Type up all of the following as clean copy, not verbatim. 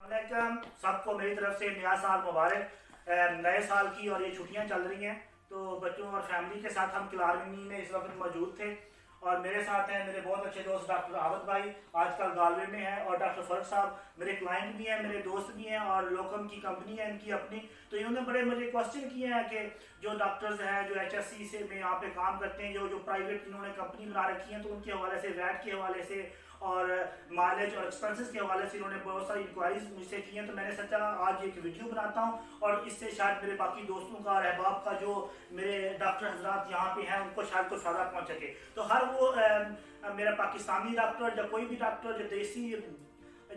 सबको मेरी तरफ से नया साल मुबारक। नए साल की और ये छुट्टियां चल रही हैं तो बच्चों और फैमिली के साथ हम किलारनी में इस वक्त मौजूद थे और मेरे साथ हैं मेरे बहुत अच्छे दोस्त डॉक्टर आबद भाई, आजकल गालवे में हैं, और डॉक्टर फर्क साहब मेरे क्लाइंट भी हैं, मेरे दोस्त भी हैं और लोकम की कंपनी है इनकी अपनी। तो इन्होंने बड़े मुझे क्वेश्चन किए हैं कि जो डॉक्टर्स हैं जो HSC से में यहाँ पे काम करते हैं, जो प्राइवेट इन्होंने कंपनी बना रखी है, तो उनके हवाले से वैट के हवाले से और माइलेज और एक्सपेंसेस के हवाले से इन्होंने बहुत सारी इंक्वायरीज मुझसे की हैं। तो मैंने सोचा आज एक वीडियो बनाता हूँ और इससे शायद मेरे बाकी दोस्तों का और अहबाब का जो मेरे डॉक्टर हजरात यहाँ पे हैं उनको शायद कुछ फ़ायदा पहुँच सके। तो हर वो मेरा पाकिस्तानी डॉक्टर या कोई भी डॉक्टर जो देसी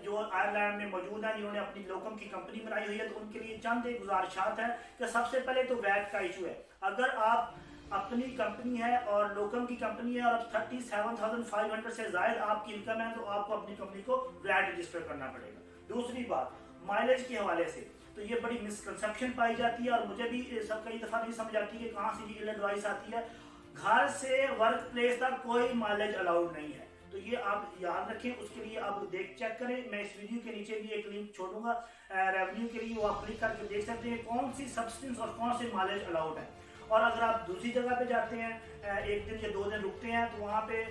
जो आयरलैंड में मौजूद हैं जिन्होंने अपनी लोकम की कंपनी बनाई हुई है, तो उनके लिए चंद एक गुजारिशात है कि सबसे पहले तो वैट का इशू है। अगर आप अपनी कंपनी है और लोकम की कंपनी है और अब 37,500 से ज्यादा आपकी इनकम है तो आपको अपनी कंपनी को वैट रजिस्टर करना पड़ेगा। दूसरी बात माइलेज के हवाले से तो ये बड़ी मिसकंसेप्शन पाई जाती है और मुझे भी सब कई दफा नहीं समझ आती कि कहाँ से ये एडवाइस आती है। घर से वर्क प्लेस तक कोई माइलेज अलाउड नहीं है, तो ये आप याद रखें। उसके लिए आप चेक करें, मैं इस वीडियो के नीचे भी एक लिंक छोड़ूंगा रेवेन्यू के लिए, वो आप क्लिक करके देख सकते हैं कौन सी सब्सटेंस और कौन से माइलेज अलाउड है। और अगर आप दूसरी जगह पे जाते हैं एक दिन या 2 दिन रुकते हैं तो वहाँ पे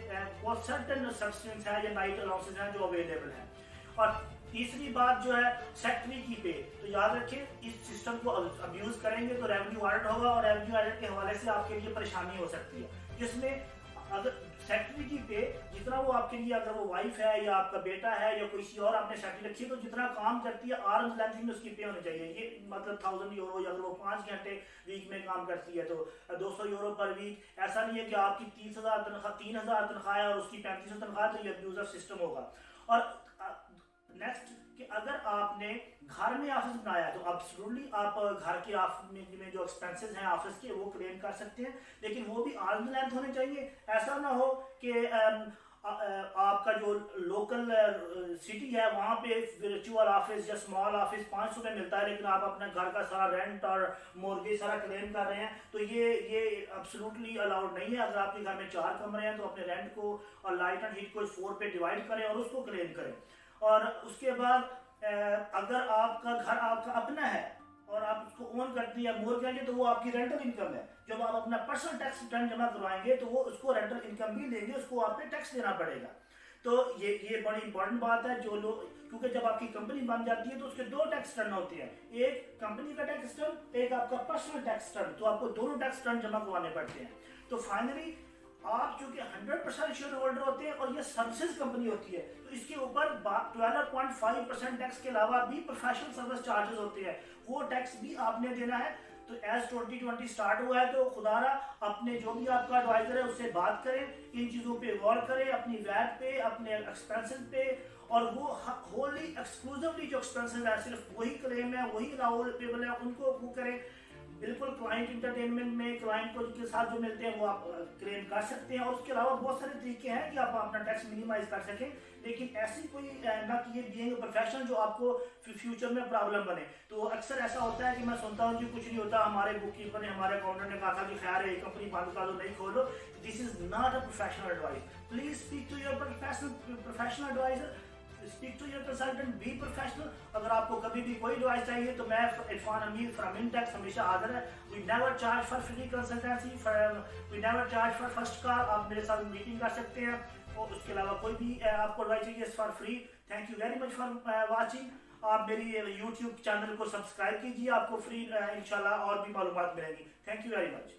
बहुत सर्टन सब्सटेंस है या नाइट अलाउंसेस हैं जो अवेलेबल हैं। और तीसरी बात जो है सेक्रेटरी की पे, तो याद रखें इस सिस्टम को अब्यूज करेंगे तो रेवेन्यू ऑडिट होगा और रेवेन्यू ऑडिट के हवाले से आपके लिए परेशानी हो सकती है, जिसमें अगर सेक्रेटरी की पे जितना वो आपके लिए, अगर वो वाइफ है या आपका बेटा है या कोई और आपने सेक्रेटरी रखी है, तो जितना काम करती है आर्म्स लेंथ में उसकी पे होनी चाहिए। ये मतलब 1000 यूरो, या अगर वो 5 घंटे वीक में काम करती है तो 200 यूरो पर वीक। ऐसा नहीं है कि आपकी 30,000 तनख्वाह 3,000 तनख्वाह है और उसकी 3500 तनख्वाह, तो ये अब्यूजर सिस्टम होगा। और नेक्स्ट कि अगर आपने घर में ऑफिस बनाया तो एब्सोल्युटली आप घर के ऑफिस में जो एक्सपेंसेस हैं ऑफिस के वो क्लेम कर सकते हैं, लेकिन वो भी आर्म्स लेंथ होने चाहिए। ऐसा ना हो कि आपका जो लोकल सिटी है वहाँ पे वर्चुअल ऑफिस या स्मॉल ऑफिस 500 में मिलता है, लेकिन आप अपने घर का सारा रेंट और मॉर्गेज सारा क्लेम कर रहे हैं, तो ये एब्सोल्युटली अलाउड नहीं है। अगर आपके घर में 4 कमरे हैं तो अपने रेंट को और लाइट एंड हीट को 4 पे डिवाइड करें और उसको क्लेम करें। और उसके बाद अगर आपका घर आपका अपना है और आप उसको ओन करते हैं मोर करेंगे तो वो आपकी रेंटल इनकम है। जब आप अपना पर्सनल टैक्स रिटर्न जमा करवाएंगे तो वो उसको रेंटल इनकम भी देंगे, उसको आपको टैक्स देना पड़ेगा। तो ये बड़ी इंपॉर्टेंट बात है जो लोग, क्योंकि जब आपकी कंपनी बन जाती है तो उसके 2 टैक्स रिटर्न होते हैं, एक कंपनी का टैक्स रिटर्न, एक आपका पर्सनल टैक्स रिटर्न, तो आपको दोनों टैक्स रिटर्न जमा करवाने पड़ते हैं। तो फाइनली आप चूंकि 100% शेयर होल्डर होते हैं और ये सर्विसेज कंपनी होती है तो इसके ऊपर 12.5% टैक्स के अलावा भी प्रोफेशनल सर्विस चार्जेस होते हैं, वो टैक्स भी आपने देना है। तो एज 2020 स्टार्ट हुआ है तो खुदारा अपने जो भी आपका एडवाइजर है उससे बात करें, इन चीज़ों पे गौर करें, अपनी वैट पे, अपने एक्सपेंसेस पे, और वो होली एक्सक्लूसिवली जो एक्सपेंसेस है सिर्फ वही क्लेम है, वही अलाउेबल है, उनको वो करें। बिल्कुल क्लाइंट इंटरटेनमेंट में क्लाइंट को के साथ जो मिलते हैं वो आप क्लेम कर सकते हैं। और उसके अलावा बहुत सारे तरीके हैं कि आप अपना टैक्स मिनिमाइज कर सकें, लेकिन ऐसी कोई ना कि ये बीइंग प्रोफेशनल जो आपको फ्यूचर में प्रॉब्लम बने। तो अक्सर ऐसा होता है कि मैं सुनता हूँ कि कुछ नहीं होता, हमारे बुक कीपर ने, हमारे अकाउंटेंट ने कहा था कि खैर है कंपनी बंद कर दो, नहीं खोलो। This is not a professional advice. Please speak to your professional adviser, speak to your consultant, be professional. अगर आपको कभी भी कोई एडवाइस चाहिए तो मैं इरफान अमीर फ्रॉम इंटेक्स हमेशा हाजिर है। We never charge for free consultancy, we never charge for first call. आप मेरे साथ मीटिंग कर सकते हैं और उसके अलावा कोई भी आपको एडवाइस चाहिए for free. Thank you very much for watching. आप मेरी यूट्यूब चैनल को सब्सक्राइब कीजिए, आपको फ्री इंशाल्लाह और भी मालूमात मिलेंगी। Thank you very much.